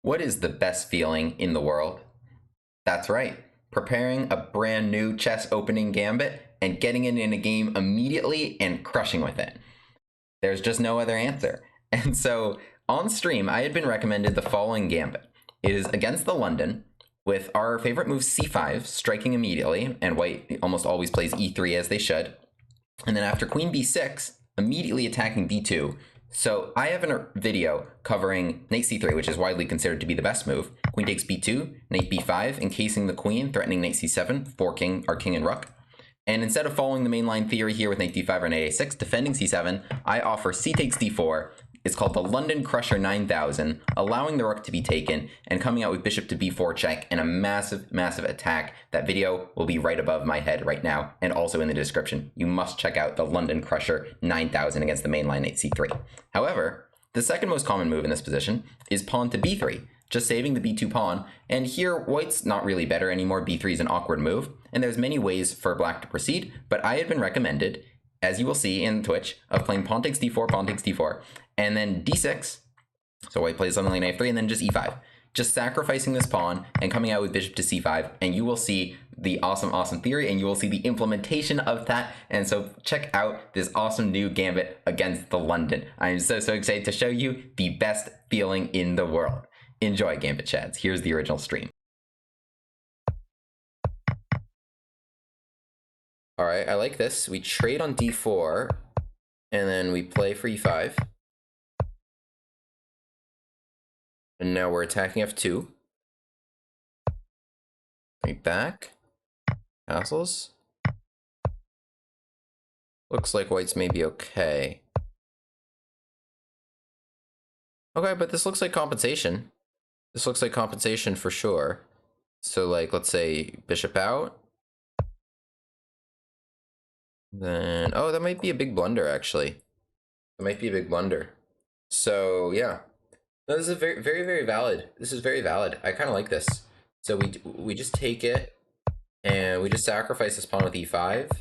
What is the best feeling in the world? That's right, preparing a brand new chess opening gambit and getting it in a game immediately and crushing with it. There's just no other answer. And so on stream, I had been recommended the following gambit. It is against the London with our favorite move c5, striking immediately, and white almost always plays e3 as they should. And then after queen b6, immediately attacking b2. So I have a video covering knight c3, which is widely considered to be the best move. Queen takes b2, knight b5, encasing the queen, threatening knight c7, forking our king and rook. And instead of following the mainline theory here with knight d5 or knight a6, defending c7, I offer c takes d4. It's called the London Crusher 9000, allowing the rook to be taken and coming out with bishop to b4 check and a massive, massive attack. That video will be right above my head right now and also in the description. You must check out the London Crusher 9000 against the mainline knight c3. However, the second most common move in this position is pawn to b3, just saving the b2 pawn, and here white's not really better anymore. b3 is an awkward move, and there's many ways for black to proceed, but I had been recommended, as you will see in Twitch, of playing pawn takes d4, and then d6, so white plays something like knight f3, and then just e5. Just sacrificing this pawn and coming out with bishop to c5, and you will see the awesome theory, and you will see the implementation of that. And so check out this awesome new gambit against the London. I'm so excited to show you the best feeling in the world. Enjoy, Gambit Chads. Here's the original stream. All right, I like this. We trade on d4, and then we play for e5. And now we're attacking f2. Right back. Castles. Looks like white's maybe okay. Okay, but this looks like compensation. This looks like compensation for sure. So like, let's say bishop out. Then, oh, that might be a big blunder actually. That might be a big blunder. So yeah, no, this is very valid. This is very valid. I kind of like this. So we just take it and we just sacrifice this pawn with e5,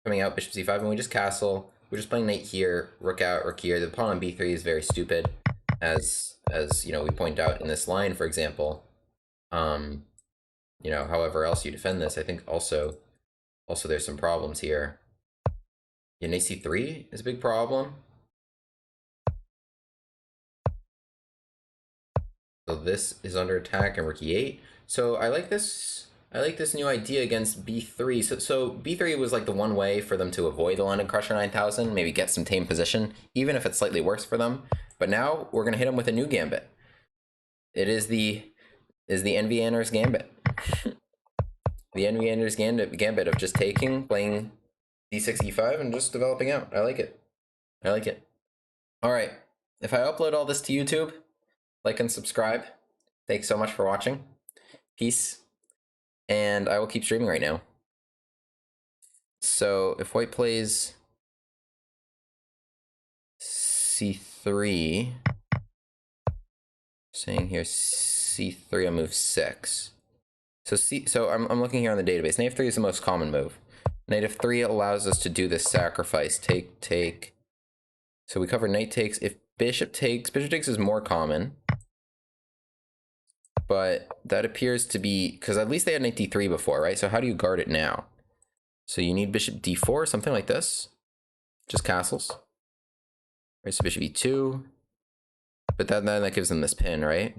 coming out bishop c5, and we just castle. We're just playing knight here, rook out, rook here. The pawn on b3 is very stupid, as you know, we point out in this line, for example. You know, however else you defend this, I think also there's some problems here. Yeah, knight c3 is a big problem. So this is under attack and rook e8. So I like this new idea against b3. So b3 was like the one way for them to avoid the London Crusher 9000, maybe get some tame position, even if it's slightly worse for them. But now we're gonna hit them with a new gambit. It is the envyanners gambit. The envyanners gambit of just taking, playing d6, e5, and just developing out. I like it. I like it. All right. If I upload all this to YouTube, like and subscribe. Thanks so much for watching. Peace. And I will keep streaming right now. So if white plays c3, saying here c3 on move 6. So I'm looking here on the database. Knight f3 is the most common move. Knight f3 allows us to do this sacrifice. Take. So we cover knight takes. If bishop takes is more common. But that appears to be, because at least they had knight d3 before, right? So how do you guard it now? So you need bishop d4, something like this. Just castles. Right, so bishop e2. But then that gives them this pin, right?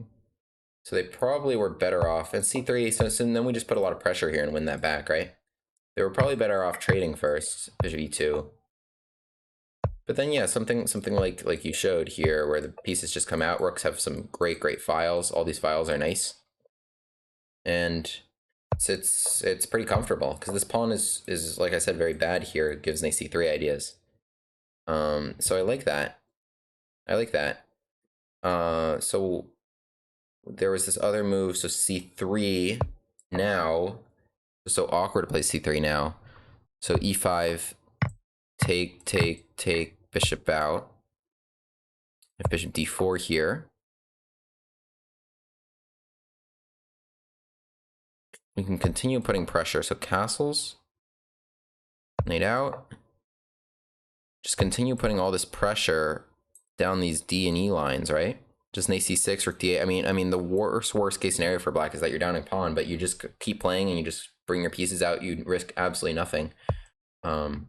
So they probably were better off. And c3, so then we just put a lot of pressure here and win that back, right? They were probably better off trading first, bishop e2. But then, yeah, something like you showed here, where the pieces just come out. Rooks have some great files. All these files are nice, and it's pretty comfortable because this pawn is like I said, very bad here. It gives knight c3 ideas. So I like that. I like that. So there was this other move. So c3 now. It's so awkward to play c3 now. So e5. Take, bishop out. If bishop d4 here. We can continue putting pressure. So castles. Knight out. Just continue putting all this pressure down these D and E lines, right? Just knight c6, rook d8. I mean, the worst case scenario for black is that you're down in pawn, but you just keep playing and you just bring your pieces out. You risk absolutely nothing. And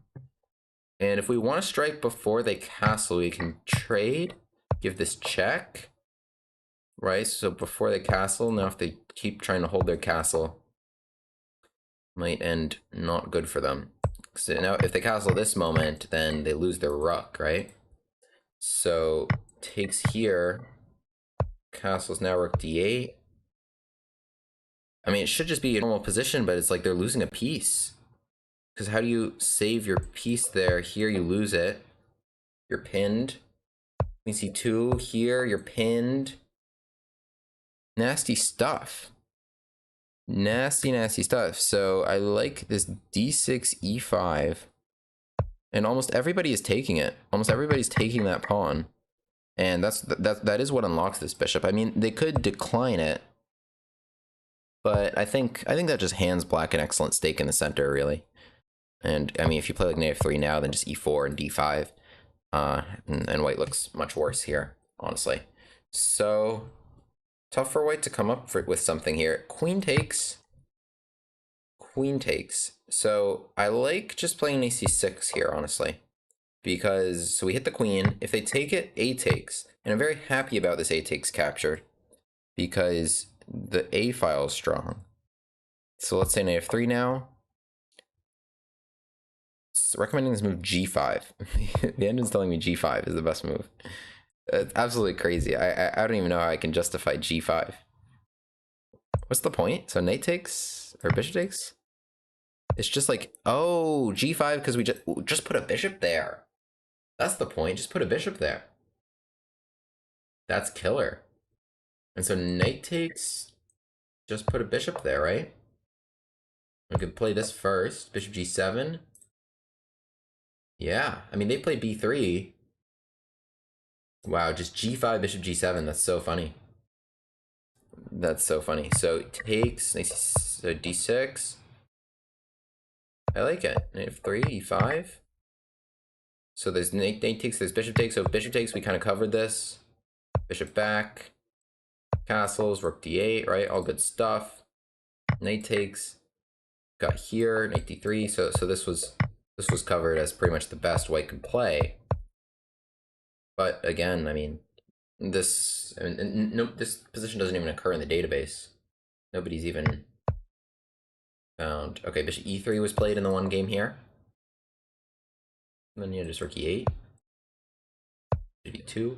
if we want to strike before they castle, we can trade, give this check, right? So before they castle, now if they keep trying to hold their castle, might end not good for them. So now if they castle this moment, then they lose their rook, right? So takes here, castles now rook d8. I mean, it should just be a normal position, but it's like they're losing a piece. Because how do you save your piece there? Here you lose it. You're pinned. Queen c2, here you're pinned. Nasty stuff. Nasty stuff. So I like this d6, e5. And almost everybody is taking it. Almost everybody's taking that pawn. And that is what unlocks this bishop. I mean, they could decline it, but I think that just hands black an excellent stake in the center, really. And I mean, if you play like knight f3 now, then just e4 and d5, and white looks much worse here, honestly. So tough for white to come up with something here. Queen takes. Queen takes. So I like just playing knight c6 here, honestly. Because, so we hit the queen. If they take it, a takes. And I'm very happy about this a takes captured. Because the a file is strong. So let's say knight f3 now. So recommending this move g5. The engine's telling me g5 is the best move. It's absolutely crazy. I don't even know how I can justify g5. What's the point? So knight takes, or bishop takes? It's just like, oh, g5 because we just put a bishop there. That's the point. Just put a bishop there. That's killer. And so knight takes, just put a bishop there, right? We could play this first. Bishop g7. Yeah, I mean, they play b3. Wow, just g5, bishop g7. That's so funny. That's so funny. So takes, so d6. I like it. Knight f3, e5. So there's knight takes, there's bishop takes. So if bishop takes, we kind of covered this. Bishop back. Castles, rook d8, right? All good stuff. Knight takes. Got here, knight d3. So this was covered as pretty much the best white could play. But again, I mean, this position doesn't even occur in the database. Nobody's even found. Okay, bishop e3 was played in the one game here. And then just rook e8. Bishop e2.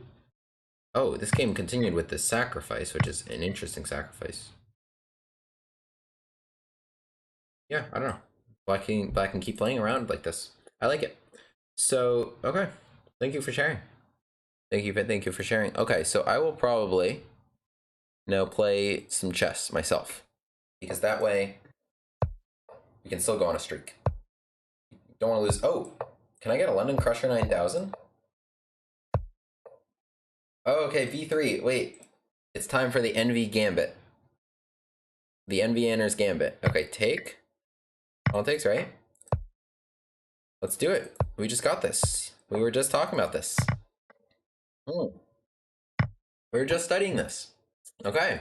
Oh, this game continued with this sacrifice, which is an interesting sacrifice. Yeah, I don't know. Black can keep playing around like this. I like it. So, okay. Thank you for sharing. Thank you for sharing. Okay, so I will probably now play some chess myself. Because that way we can still go on a streak. Don't want to lose. Oh, can I get a London Crusher 9000? Oh, okay, v3. Wait. It's time for the Envy Gambit. The envyanners Gambit. Okay, take. All it takes, right? Let's do it. We just got this. We were just talking about this. We were just studying this. Okay.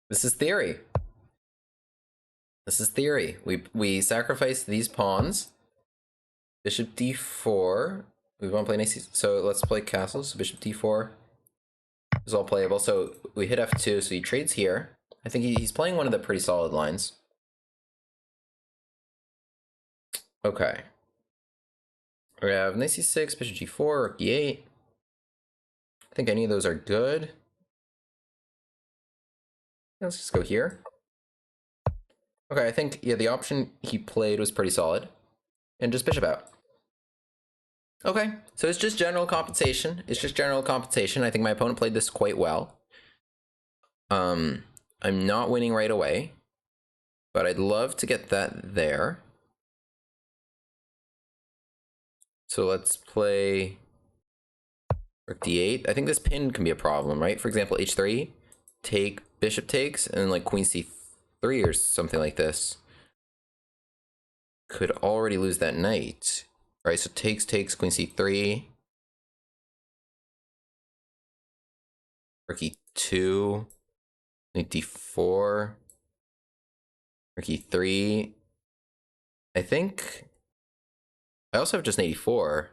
This is theory. This is theory. We sacrifice these pawns. Bishop d4. We want to play knight c. So let's play castles. So bishop d4 is all playable. So we hit f2. So he trades here. I think he's playing one of the pretty solid lines. Okay. We have knight c6, bishop g4, rook e8. I think any of those are good. Let's just go here. Okay, I think, yeah, the option he played was pretty solid. And just bishop out. Okay, so it's just general compensation. It's just general compensation. I think my opponent played this quite well. I'm not winning right away, but I'd love to get that there. So let's play rook d8. I think this pin can be a problem, right? For example, h3, take, bishop takes, and then like queen c3 or something like this. Could already lose that knight. Right, so takes, queen c3. Rook e2, knight d4, rook e3. I think I also have just knight e4.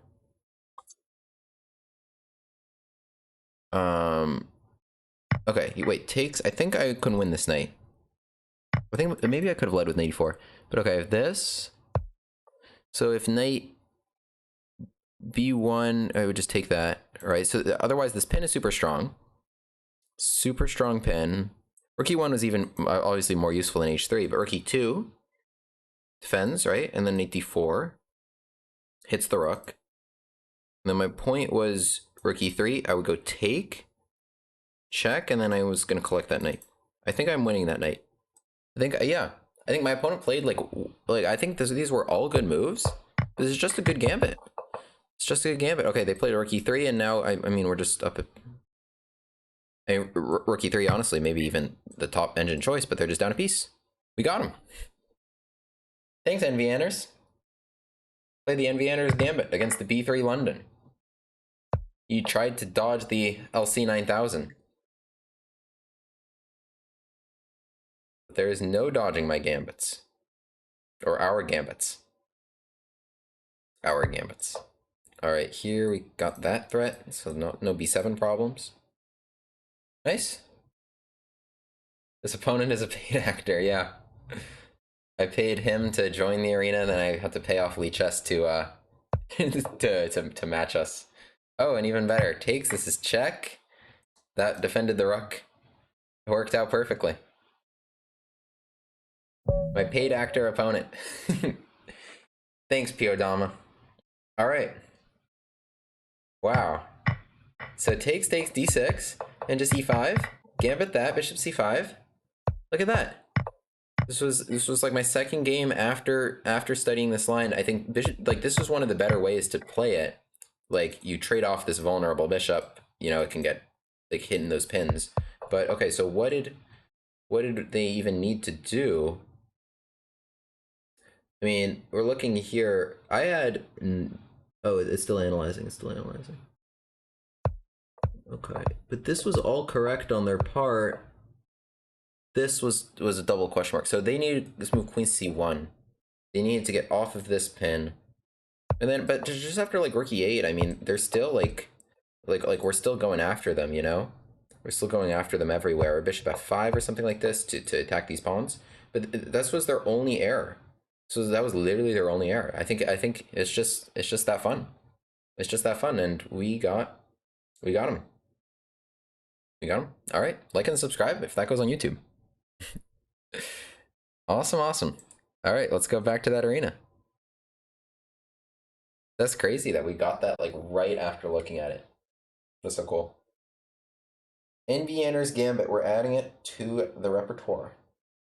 Okay, wait, takes. I think I can win this knight. I think maybe I could have led with knight e4. But okay, I have this. So if knight b1, I would just take that. All right, so otherwise this pin is super strong. Super strong pin. Rook e1 was even obviously more useful than h3, but rook e2 defends, right? And then knight d4 hits the rook. And then my point was rook e3, I would go take, check, and then I was going to collect that knight. I think I'm winning that knight. I think, yeah. I think my opponent played like I think these were all good moves. This is just a good gambit. It's just a good gambit. Okay, they played rook e3, and now, I mean, we're just up at... rook e3, honestly, maybe even the top engine choice, but they're just down a piece. We got him. Thanks, envyanners. Play the envyanners gambit against the b3 London. You tried to dodge the LC 9000. There is no dodging my gambits. Or our gambits. Our gambits. Alright, here we got that threat, so no b7 problems. Nice. This opponent is a paid actor, yeah. I paid him to join the arena, then I had to pay off Lichess to to match us. Oh, and even better, takes. This is check. That defended the rook. It worked out perfectly. My paid actor opponent. Thanks, Piodama. All right. Wow. So takes d6 and just e5. Gambit that, bishop c5. Look at that. This was like my second game after studying this line. I think bishop, like, this was one of the better ways to play it. Like, you trade off this vulnerable bishop, you know, it can get like hit in those pins. But okay, so what did they even need to do? I mean, we're looking here. I had oh, it's still analyzing. It's still analyzing. Okay, but this was all correct on their part. This was a double question mark. So they needed this move queen c1. They needed to get off of this pin, and then but just after like rook e8, I mean, they're still like we're still going after them. You know, we're still going after them everywhere. Or bishop f5 or something like this to attack these pawns. But this was their only error. So that was literally their only error. I think it's just that fun. It's just that fun, and we got them. We got them. All right, like and subscribe if that goes on YouTube. Awesome. All right, let's go back to that arena. That's crazy that we got that like right after looking at it. That's so cool. Envyanners Gambit, we're adding it to the repertoire.